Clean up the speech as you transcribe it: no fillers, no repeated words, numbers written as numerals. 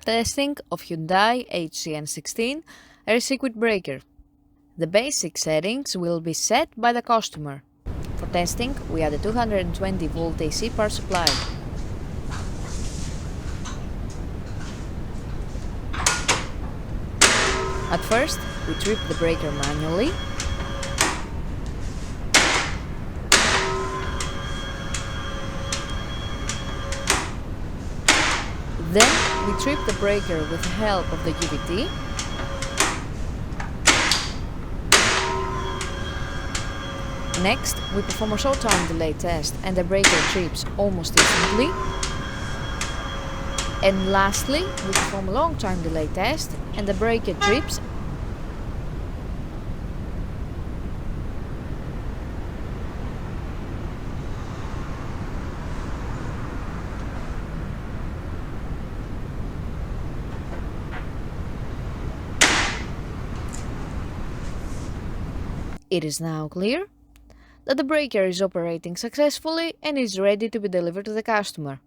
Testing of Hyundai HGN16 air-circuit breaker. The basic settings will be set by the customer. For testing, we add a 220-volt AC power supply. At first, we trip the breaker manually. Then, we trip the breaker with the help of the UVT. Next, we perform a short time delay test and the breaker trips almost instantly. And lastly, we perform a long time delay test and the breaker trips. It is now clear that the breaker is operating successfully and is ready to be delivered to the customer.